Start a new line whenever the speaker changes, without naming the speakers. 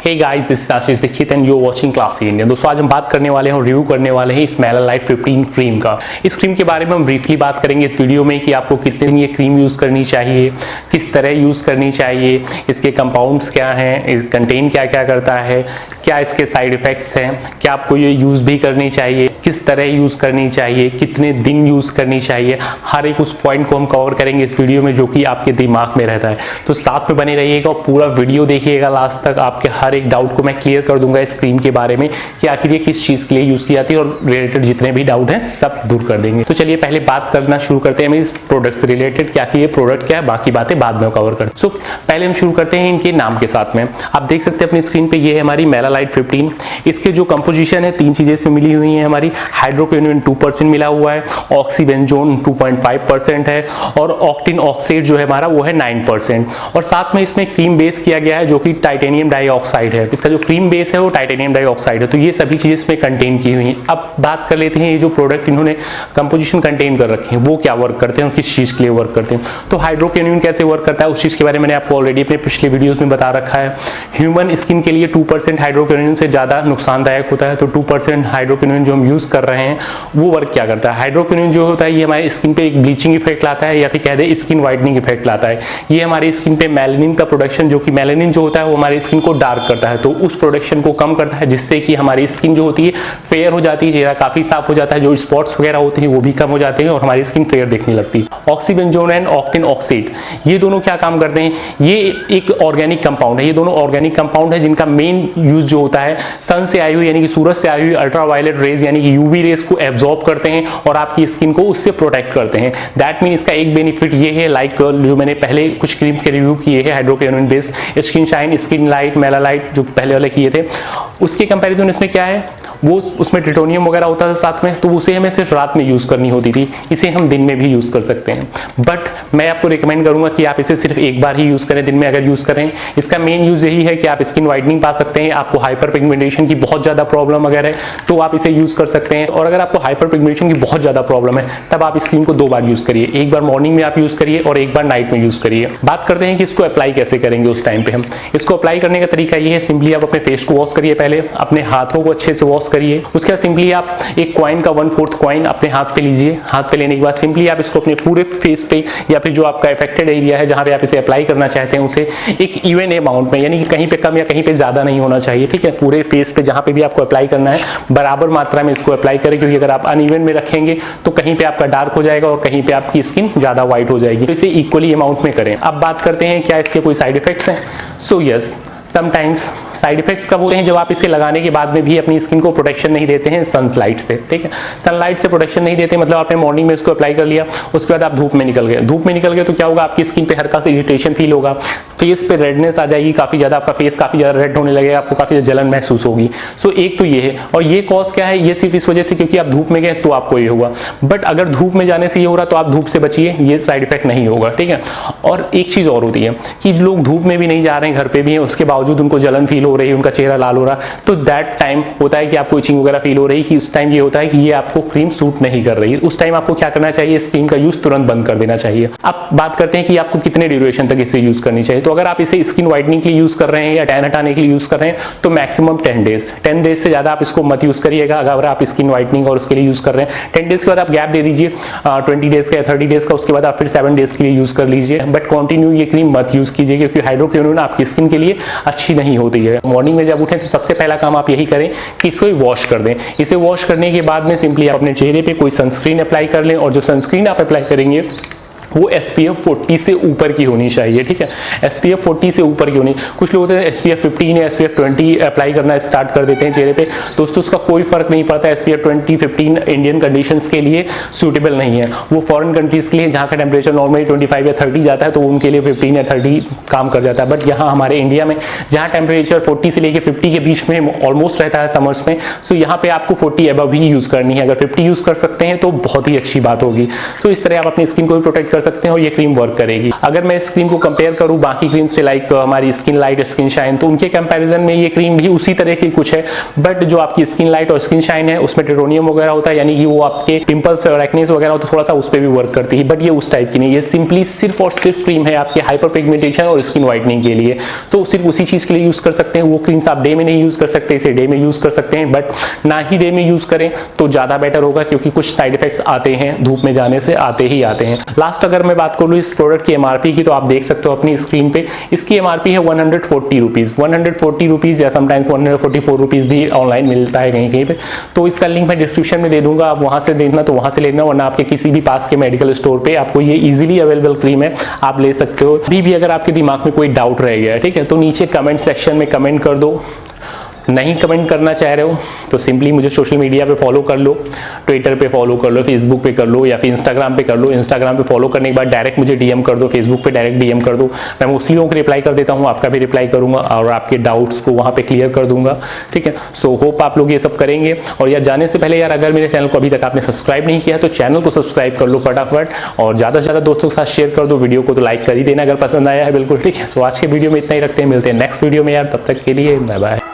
Hey guys, this is Ashish Dikshit and you are watching Classy India. दोस्तों आज हम बात करने वाले हैं और रिव्यू करने वाले हैं इस मेलालाइट 15 क्रीम का। इस क्रीम के बारे में हम ब्रीफली बात करेंगे इस वीडियो में कि आपको कितने दिन ये क्रीम यूज करनी चाहिए, किस तरह यूज करनी चाहिए, इसके कंपाउंड्स क्या हैं, कंटेन क्या क्या करता है, क्या इसके साइड इफेक्ट्स हैं, क्या आपको ये यूज भी करनी चाहिए, किस तरह यूज करनी चाहिए, कितने दिन यूज करनी चाहिए, हर एक उस पॉइंट को हम कवर करेंगे इस वीडियो में जो कि आपके दिमाग में रहता है। तो साथ में बने रहिएगा और पूरा वीडियो देखिएगा लास्ट तक। आपके हर एक डाउट को मैं क्लियर कर दूंगा इस क्रीम के बारे में कि आखिर ये किस चीज के लिए यूज की जाती है और रिलेटेड जितने भी डाउट हैं सब दूर कर देंगे। तो चलिए पहले बात करना शुरू करते हैं इस प्रोडक्ट से रिलेटेड, क्या कि ये प्रोडक्ट क्या है, बाकी बातें बाद में कवर करते हैं। सो पहले हम शुरू करते हैं इनके नाम के साथ में। आप देख सकते हैं अपनी स्क्रीन पे ये है हमारी मेलालाइट 15। इसके जो कंपोजिशन है तीन चीजें इसमें मिली हुई हैं हमारी। हाइड्रोक्विनोन 2% मिला हुआ है, ऑक्सीबेंजोन 2.5% है और ऑक्टिन ऑक्साइड जो है हमारा वो है 9%। और साथ में इसमें क्रीम बेस किया गया है जो कि टाइटेनियम डाइऑक्साइड है। इसका जो क्रीम बेस है वो टाइटेनियम डाइऑक्साइड है। तो ये सभी चीजें इसमें कंटेन की हुई हैं। अब बात कर लेते हैं ये जो प्रोडक्ट इन्होंने कंपोजिशन कंटेन कर रखे हैं वो क्या वर्क करते हैं और किस चीज के लिए वर्क करते हैं। तो हाइड्रोक्विनोन कैसे वर्क करता है उस चीज के बारे में मैंने आपको ऑलरेडी अपने पिछले वीडियोस में बता रखा है। ह्यूमन स्किन के लिए 2% हाइड्रोक्विनोन से ज्यादा नुकसानदायक होता है। तो 2% हाइड्रोक्विनोन जो हम यूज कर रहे हैं वो वर्क क्या करता है। हाइड्रोक्विनोन जो होता है ये हमारे स्किन पे एक ब्लीचिंग इफेक्ट लाता है या फिर कह दे स्किन वाइटनिंग इफेक्ट लाता है। ये हमारी स्किन पे मेलानिन का प्रोडक्शन, जो कि मेलानिन जो होता है वो हमारी स्किन को डार्क करता है, तो उस प्रोडक्शन को कम करता है जिससे कि हमारी स्किन जो होती है फेयर हो जाती है, चेहरा काफी साफ हो जाता है, जो स्पॉट्स वगैरह होते हैं वो भी कम हो जाते हैं और हमारी स्किन फेयर दिखने लगती है। ऑक्सीबेंजोन एंड ऑक्टिन ऑक्साइड ये दोनों क्या काम करते हैं, ये एक ऑर्गेनिक कंपाउंड है। ये दोनों ऑर्गेनिक कंपाउंड है जिनका मेन यूज जो होता है सन से आई हुई यानी कि सूरज से आई हुई अल्ट्रावायलेट रेज यानी कि यूवी रेज को एब्जॉर्ब करते हैं और आपकी स्किन को उससे प्रोटेक्ट करते हैं। दैट मीन इसका एक बेनिफिट ये है, लाइक जो मैंने पहले कुछ क्रीम्स के रिव्यू किए हैं hydroquinone based, skin shine, skin light, Melalite जो पहले वाले किए थे, उसके कंपैरिजन इसमें क्या है वो उसमें ट्रिटोनियम वगैरह होता था साथ में, तो उसे हमें सिर्फ रात में यूज करनी होती थी। इसे हम दिन में भी यूज कर सकते हैं, बट मैं आपको रिकमेंड करूंगा कि आप इसे सिर्फ एक बार ही यूज करें दिन में अगर यूज करें। इसका मेन यूज यही है कि आप स्किन वाइटनिंग पा सकते हैं। आपको हाइपर पिगमेंटेशन की बहुत ज्यादा प्रॉब्लम अगर है तो आप इसे यूज कर सकते हैं, और अगर आपको हाइपर पिगमेंटेशन की बहुत ज्यादा प्रॉब्लम है तब आप इस क्रीम को 2 बार यूज करिए। एक बार मॉर्निंग में आप यूज करिए और एक बार नाइट में यूज करिए। बात करते हैं कि इसको अप्लाई कैसे करेंगे। उस टाइम पे हम इसको अप्लाई करने का तरीका ये है, सिंपली आप अपने फेस को वॉश करिए, पहले अपने हाथों को अच्छे से वॉश करिए। उसके बाद सिंपली आप एक कॉइन का 1/4 कॉइन अपने हाथ पे लीजिए। हाथ पे लेने के बाद सिंपली आप इसको अपने पूरे फेस पे या फिर जो आपका अफेक्टेड एरिया है जहां पे आप इसे अप्लाई करना चाहते हैं उसे एक इवन अमाउंट में, यानी कि कहीं पे कम या कहीं पे ज्यादा नहीं होना चाहिए, ठीक है। पूरे फेस पे जहां पे भी आपको अप्लाई करना है बराबर मात्रा में इसको अप्लाई करें, क्योंकि अगर आप अनइवन में रखेंगे तो कहीं पे आपका डार्क हो जाएगा और कहीं पे आपकी स्किन ज्यादा व्हाइट हो जाएगी। तो इसे इक्वली अमाउंट में करें। अब बात करते हैं क्या इसके कोई साइड इफेक्ट्स हैं। So yes, sometimes side effects कब होते हैं, जब आप इसे लगाने के बाद में भी अपनी स्किन को प्रोटेक्शन नहीं देते हैं सनलाइट से, ठीक है। सनलाइट से प्रोटेक्शन नहीं देते मतलब आपने मॉर्निंग में इसको अप्लाई कर लिया, उसके बाद आप धूप में निकल गए। धूप में निकल गए तो क्या होगा, आपकी स्किन पे हल्का सा इरिटेशन फील होगा, फेस पे रेडनेस आ जाएगी, काफी ज्यादा आपका फेस काफी ज्यादा रेड होने लगेगा, आपको काफी जलन महसूस होगी। सो एक तो ये है, और ये कॉज क्या है, ये सिर्फ इस वजह से क्योंकि आप धूप में गए तो आपको ये हुआ। बट अगर धूप में जाने से ये हो रहा तो आप धूप से बचिए, ये साइड इफेक्ट नहीं होगा, ठीक है। और एक चीज और होती है कि लोग धूप में भी नहीं जा रहे हैं, घर पे भी हैं, उसके बावजूद उनको जलन फील हो रही है, उनका चेहरा लाल हो रहा, तो दैट टाइम होता है कि आपको इचिंग वगैरह फील हो रही है, कि उस टाइम ये होता है कि ये आपको क्रीम सूट नहीं कर रही है। उस टाइम आपको क्या करना चाहिए, इस क्रीम का यूज तुरंत बंद कर देना चाहिए। अब बात करते हैं कि आपको कितने ड्यूरेशन तक इसे यूज करनी चाहिए। तो अगर आप इसे स्किन वाइटनिंग के लिए यूज कर रहे हैं या टैन हटाने के लिए यूज कर रहे हैं तो मैक्सिमम 10 डेज। 10 डेज से ज्यादा आप इसको मत यूज करिएगा अगर आप स्किन वाइटनिंग और उसके लिए यूज कर रहे हैं। 10 डेज के बाद आप गैप दे दीजिए, 20 डेज का या 30 डेज का, उसके बाद आप फिर 7 डेज के लिए यूज कर लीजिए। बट कंटिन्यू ये क्रीम मत यूज कीजिए क्योंकि हाइड्रोक्विनोन आपकी स्किन के लिए अच्छी नहीं होती है। मॉर्निंग में जब उठें तो सबसे पहला काम आप यही करें कि इसको वॉश कर दें। इसे वॉश करने के बाद में सिंपली आप अपने चेहरे पे कोई सनस्क्रीन अप्लाई कर लें, और जो सनस्क्रीन आप अप्लाई करेंगे वो SPF 40 से ऊपर की होनी चाहिए, ठीक है। SPF 40 से ऊपर की होनी। कुछ लोग होते हैं SPF 15 या SPF 20 अप्लाई करना स्टार्ट कर देते हैं चेहरे पे। दोस्तों उसका कोई फर्क नहीं पड़ता। SPF 20, 15 इंडियन कंडीशंस के लिए सूटेबल नहीं है। वो फॉरेन कंट्रीज के लिए जहाँ का टेम्परेचर नॉर्मली 25 या 30 जाता है तो उनके लिए 15 या 30 काम कर जाता है। बट यहाँ हमारे इंडिया में जहाँ टेम्परेचर 40 से लेकर 50 के बीच में ऑलमोस्ट रहता है समर्स में, सो यहाँ पे आपको 40 अबव ही यूज करनी है। अगर 50 यूज कर सकते हैं तो बहुत ही अच्छी बात होगी। तो इस तरह आप अपनी स्किन को भी प्रोटेक्ट कर सकते हैं और ये क्रीम वर्क करेगी। अगर मैं इस क्रीम को कंपेयर करूं बाकी क्रीम से, लाइक हमारी स्किन लाइट, स्किन शाइन, तो उनके कंपैरिजन में ये क्रीम भी उसी तरह की कुछ है, बट जो आपकी स्किन लाइट और स्किन शाइन है उसमें टेट्रोनियम वगैरह होता है, यानी कि वो आपके पिंपल्स और एक्नेस वगैरह होता है थोड़ा सा उस पर भी वर्क करती है, बट ये उस टाइप की नहीं, ये सिंपली सिर्फ और सिर्फ क्रीम है आपके हाइपर पिगमेंटेशन और स्किन व्हाइटनिंग के लिए। तो सिर्फ उसी चीज के लिए यूज कर सकते हैं। वो क्रीम्स आप डे में नहीं यूज कर सकते, इसे डे में यूज कर सकते हैं, बट ना ही डे में यूज करें तो ज्यादा बेटर होगा, क्योंकि कुछ साइड इफेक्ट्स आते हैं धूप में जाने से, आते ही आते हैं। लास्ट अगर मैं बात करूँ इस प्रोडक्ट की एमआरपी की, तो आप देख सकते हो अपनी स्क्रीन पे, इसकी एमआरपी है 140 रुपीज, 140 रुपीज या समटाइम्स 144 रुपीज भी ऑनलाइन मिलता है कहीं कहीं पे। तो इसका लिंक मैं डिस्क्रिप्शन में दे दूंगा, आप वहां से देखना तो वहां से लेना, वरना आपके किसी भी पास के मेडिकल स्टोर पे आपको ये इजीली अवेलेबल क्रीम है, आप ले सकते हो। अभी भी अगर आपके दिमाग में कोई डाउट रह गया है, ठीक है, तो नीचे कमेंट सेक्शन में कमेंट कर दो। नहीं कमेंट करना चाह रहे हो तो सिंपली मुझे सोशल मीडिया पे फॉलो कर लो, ट्विटर पे फॉलो कर लो, फेसबुक पे कर लो, या फिर इंस्टाग्राम पे कर लो। इंस्टाग्राम पे फॉलो करने के बाद डायरेक्ट मुझे डीएम कर दो, फेसबुक पे डायरेक्ट डीएम कर दो, मैं मोस्टली लोगों को रिप्लाई कर देता हूँ, आपका भी रिप्लाई करूंगा और आपके डाउट्स को वहाँ पे क्लियर कर दूंगा, ठीक है। सो होप आप लोग ये सब करेंगे। और यार जाने से पहले यार, अगर मेरे चैनल को अभी तक आपने सब्सक्राइब नहीं किया तो चैनल को सब्सक्राइब कर लो फटाफट, और ज़्यादा से ज़्यादा दोस्तों के साथ शेयर कर दो वीडियो को, तो लाइक कर ही देना अगर पसंद आया है, बिल्कुल ठीक है। सो आज के वीडियो में इतना ही रखते हैं, मिलते हैं नेक्स्ट वीडियो में यार, तब तक के लिए बाय बाय।